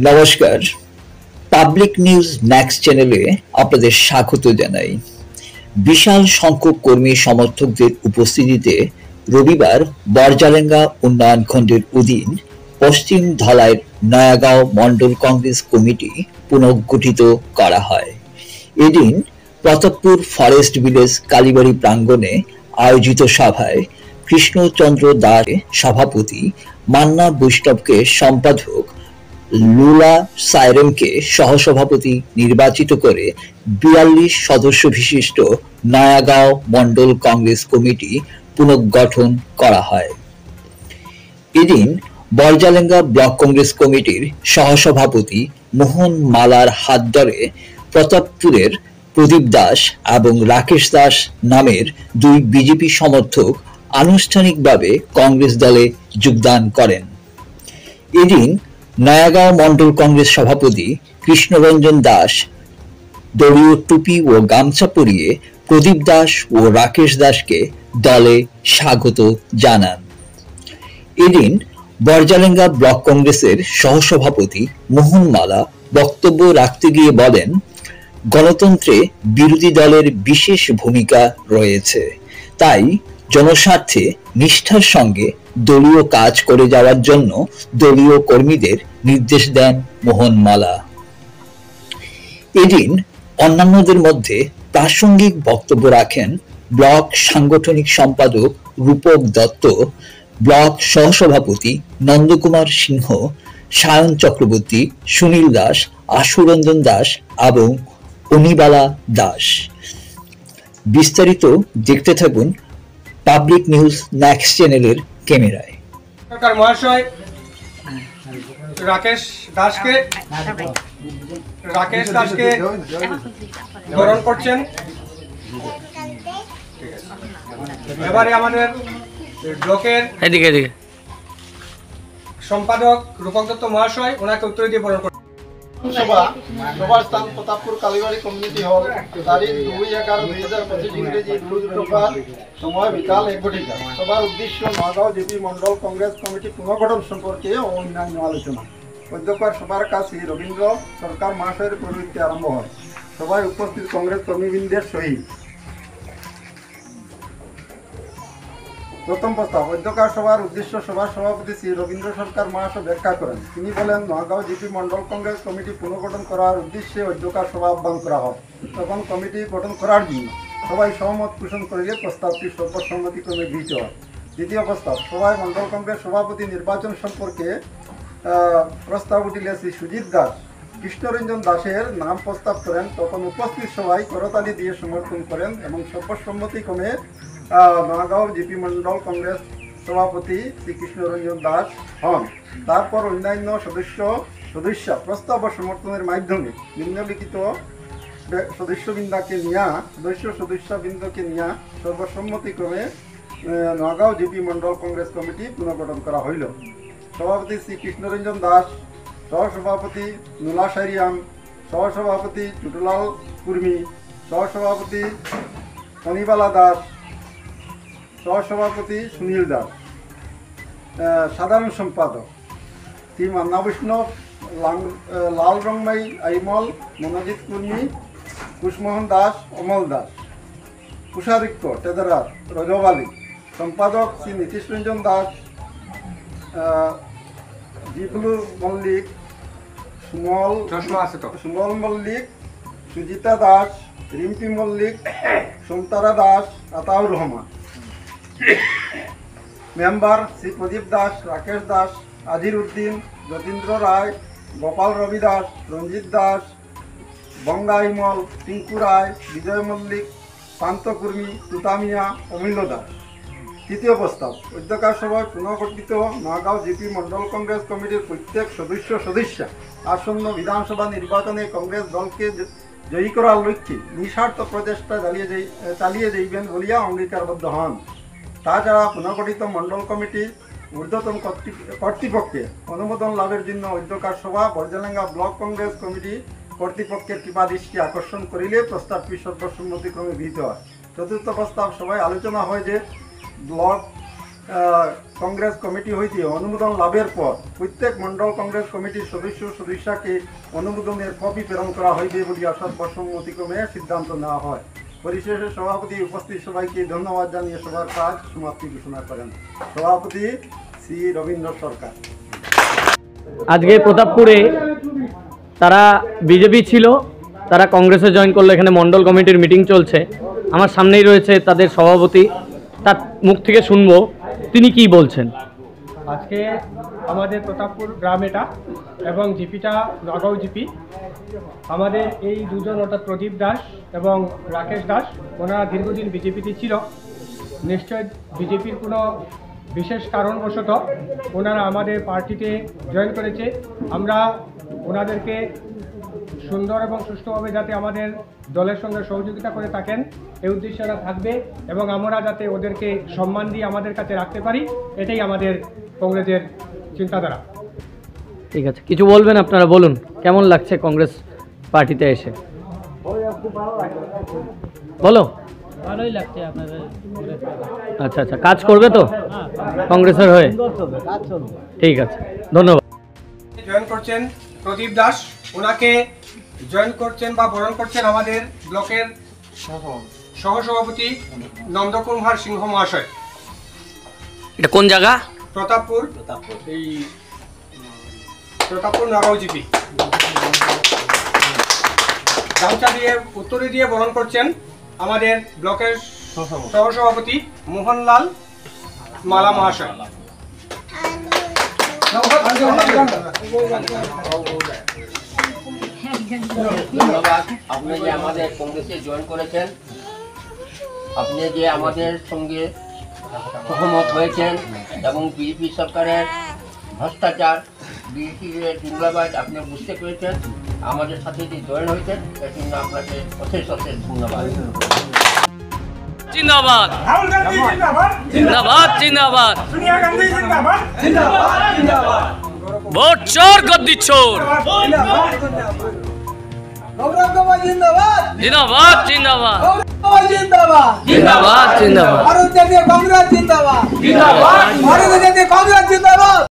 নমস্কার, public news next চ্যানেলে আপনাদের স্বাগত জানাই। বিশাল সংখ্যক কর্মী সমর্থকদের উপস্থিতিতে রবিবার বরজালেঙ্গা উন্নয়ন খণ্ডের অধীন পশ্চিম ধলাইয়ের নয়াগাঁও মণ্ডল কংগ্রেস কমিটি পুনর্গঠিত করা হয়। এদিন প্রতাপপুর ফরেস্ট ভিলেজ কালীবাড়ি প্রাঙ্গণে আয়োজিত সভায় কৃষ্ণচন্দ্র দাস সভাপতি, মান্না বৈষ্ণবকে সম্পাদক, লুলা সাইরেমকে সহসভাপতি নির্বাচিত করে ৪২ সদস্য বিশিষ্ট নয়াগাঁও মণ্ডল কংগ্রেস কমিটি পুনর্গঠন করা হয়। এদিন বরজালেঙ্গা ব্লক কংগ্রেস কমিটির সহসভাপতি মোহন মালার হাত ধরে প্রতাপপুরের প্রদীপ দাস এবং রাকেশ দাস নামের দুই বিজেপি সমর্থক আনুষ্ঠানিকভাবে কংগ্রেস দলে যোগদান করেন। এদিন নয়াগাঁও মণ্ডল কংগ্রেস সভাপতি কৃষ্ণরঞ্জন দাস দলীয় টুপি ও গামছা পরিয়ে প্রদীপ দাস ও রাকেশ দাসকে দলে স্বাগত জানান। এদিন বরজালেঙ্গা ব্লক কংগ্রেসের সহসভাপতি মোহন মালা বক্তব্য রাখতে গিয়ে বলেন, গণতন্ত্রে বিরোধী দলের বিশেষ ভূমিকা রয়েছে, তাই জনস্বার্থে নিষ্ঠার সঙ্গে দলীয় কাজ করে যাওয়ার জন্য দলীয় কর্মীদের নির্দেশ দেন মোহন মালা। এদিন অন্যান্যদের মধ্যে প্রাসঙ্গিক বক্তব্য রাখেন ব্লক সাংগঠনিক সম্পাদক রূপক দত্ত, ব্লক সহসভাপতি নন্দকুমার সিংহ, সায়ন চক্রবর্তী, সুনীল দাস, আশুরঞ্জন দাস এবং অনিবালা দাস। বিস্তারিত দেখতে থাকুন পাবলিক নিউজ নেক্সট চ্যানেলের ক্যামেরায়। সরকার মহাশয় রাকেশ দাসকে বরণ করছেন। এবারে আমাদের ব্লকের সম্পাদক রূপক দত্ত মহাশয় ওনাকে উত্তর দিয়ে বরণ করছেন। সভার স্থান প্রতাপপুর কালীবাড়ি কমিউনিটি হল, তারিখ 2/11/2025 ইংরেজি, রোববার, সময় বিকাল 1 ঘটিকা। সভার উদ্দেশ্য নয়াগাঁও জেপি মণ্ডল কংগ্রেস কমিটি পুনর্গঠন সম্পর্কে ও অন্যান্য আলোচনা। অধ্যক্ষর সভার কাজ শ্রী রবীন্দ্র সরকার মহাশয়ের পৌরোহিত্যে আরম্ভ হয়। সভায় উপস্থিত কংগ্রেস কর্মীবৃন্দের সহিত প্রথম প্রস্তাব। অধ্যক্ষার সভার উদ্দেশ্য সভার সভাপতি শ্রী রবীন্দ্র সরকার মহাশয় ব্যাখ্যা করেন। তিনি বলেন, নয়াগাঁও জিপি মণ্ডল কংগ্রেস কমিটি পুনর্গঠন করার উদ্দেশ্যে অধ্যক্ষার সভা আহ্বান করা হয়। তখন কমিটি গঠন করার জন্য সবাই সহমত পোষণ করিলে প্রস্তাবটি সর্বসম্মতিক্রমে গৃহীত হয়। দ্বিতীয় প্রস্তাব। সভায় মণ্ডল কংগ্রেস সভাপতি নির্বাচন সম্পর্কে প্রস্তাব উঠিলে শ্রী সুজিত দাস কৃষ্ণরঞ্জন দাসের নাম প্রস্তাব করেন। তখন উপস্থিত সবাই করতালি দিয়ে সমর্থন করেন এবং সর্বসম্মতিক্রমে নয়াগাঁও জিপি মণ্ডল কংগ্রেস সভাপতি শ্রী কৃষ্ণরঞ্জন দাস হন। তারপর অন্যান্য সদস্য প্রস্তাব ও সমর্থনের মাধ্যমে নিম্নলিখিত সদস্যবৃন্দকে নিয়ে সর্বসম্মতিক্রমে নয়াগাঁও জিপি মণ্ডল কংগ্রেস কমিটি পুনর্গঠন করা হইল। সভাপতি শ্রী কৃষ্ণরঞ্জন দাস, সহসভাপতি নুলা সাইরিয়াম, সহসভাপতি চুটুলাল কুর্মী, সহসভাপতি অনিবালা দাস, সহসভাপতি সুনীল দাস, সাধারণ সম্পাদক শ্রী মান্না বৈষ্ণব, লাল রংমাই আইমল, মনোজিৎ কুর্মী, কুশমোহন দাস, অমল দাস, কুষাধিক্য টেদারার রজব আলী, সম্পাদক শ্রী নীতিশ রঞ্জন দাস, জিবলু মল্লিক, সুমল মল্লিক, সুজিতা দাস, রিম্পি মল্লিক, সমতারা দাস, আতাউর রহমান। মেম্বার শ্রী প্রদীপ দাস, রাকেশ দাস, আজির উদ্দিন, যতীন্দ্র রায়, গোপাল রবি দাস, রঞ্জিত দাস, বঙ্গা ইমল, টিঙ্কু রায়, বিজয় মল্লিক, শান্ত কুর্মী, তুতামিয়া, অমূল্য দাস। তৃতীয় প্রস্তাব। অধ্যক্ষার সভায় পুনর্গঠিত নয়াগাঁও জিপি মণ্ডল কংগ্রেস কমিটির প্রত্যেক সদস্য আসন্ন বিধানসভা নির্বাচনে কংগ্রেস দলকে জয়ী করার লক্ষ্যে নিঃস্বার্থ প্রচেষ্টা চালিয়ে যাইবেন বলিয়া অঙ্গীকারবদ্ধ হন। তাছাড়া পুনর্গঠিত মণ্ডল কমিটির ঊর্ধ্বতন কর্তৃপক্ষের অনুমোদন লাভের জন্য অধ্যক্ষার সভা বরজালেঙ্গা ব্লক কংগ্রেস কমিটি কর্তৃপক্ষের কৃপা দৃষ্টি আকর্ষণ করিলে প্রস্তাবটি সর্বসম্মতিক্রমে গৃহীত হয়। চতুর্থ প্রস্তাব। সভায় আলোচনা হয় যে ব্লক কংগ্রেস কমিটি হইতে অনুমোদন লাভের পর প্রত্যেক মন্ডল কংগ্রেস কমিটির সদস্যকে অনুমোদনের কপি প্রেরণ করা হইবে বলে সর্বসম্মতিক্রমে সিদ্ধান্ত নেওয়া হয়। পরিশেষে সভাপতি উপস্থিত সবাইকে ধন্যবাদ জানিয়ে সবার কাজ সমাপ্তি ঘোষণা করেন। সভাপতি শ্রী রবীন্দ্র সরকার। আজকে প্রতাপপুরে তারা বিজেপি ছিল, তারা কংগ্রেসে জয়েন করলো। এখানে মন্ডল কমিটির মিটিং চলছে, আমার সামনেই রয়েছে তাদের সভাপতি, তার মুখ থেকে শুনবো তিনি কি বলছেন। আজকে আমাদের প্রতাপপুর গ্রাম এটা এবং জিপিটা নগাঁও জিপি। আমাদের এই দুজন অর্থাৎ প্রদীপ দাস এবং রাকেশ দাস, ওনারা দীর্ঘদিন বিজেপিতে ছিল। নিশ্চয় বিজেপির কোনো বিশেষ কারণবশত ওনারা আমাদের পার্টিতে জয়েন করেছে। আমরা ওনাদেরকে সুন্দর এবং সুষ্ঠুভাবে যাতে আমাদের দলের সঙ্গে সহযোগিতা করে থাকেন এই উদ্দেশ্যে ওরা থাকবে এবং আমরা যাতে ওদেরকে সম্মান দিয়ে আমাদের কাছে রাখতে পারি, এটাই আমাদের কংগ্রেসের চিন্তাধারা। ঠিক আছে, কিছু বলবেন আপনারা, বলুন কেমন লাগছে কংগ্রেস পার্টিতে এসে? বলো। ভালোই লাগছে আপনাদের। আচ্ছা আচ্ছা, কাজ করবে তো কংগ্রেসের হয়ে? ঠিক আছে, ধন্যবাদ। জয়েন করছেন প্রদীপ দাস, ওনাকে জয়েন করছেন বা বরণ করছেন আমাদের ব্লকের সহসভাপতি নন্দকুমার সিংহ মহাশয়। এটা কোন জায়গা? প্রতাপপুর নগাঁও জিপি। গামছা দিয়ে উত্তরে দিয়ে বরণ করছেন আমাদের ব্লকের সহসভাপতি মোহনলাল মালা মহাশয়। ধন্যবাদ। আপনি যে আমাদের কংগ্রেসে জয়েন করেছেন, আপনি যে আমাদের সঙ্গে সহমত হয়েছেন এবং বিজেপি সরকারের ভ্রষ্টাচার, বিজেপির দুর্নীতিবাজ আপনি বুঝতে পেরেছেন, আমাদের সাথে যে জয়েন হয়েছেন এর জন্য আপনাকে অশেষ অশেষ ধন্যবাদ। জিন্দাবাদ জিন্দাবাদ জিন্দাবাদ, ভোট চোর গদ্দি চোর, জিন্দাবাদ জিন্দাবাদ জিন্দাবাদ, ভারত জাতীয় কংগ্রেস জিন্দাবাদ, ভারত জাতীয় কংগ্রেস জিন্দাবাদ।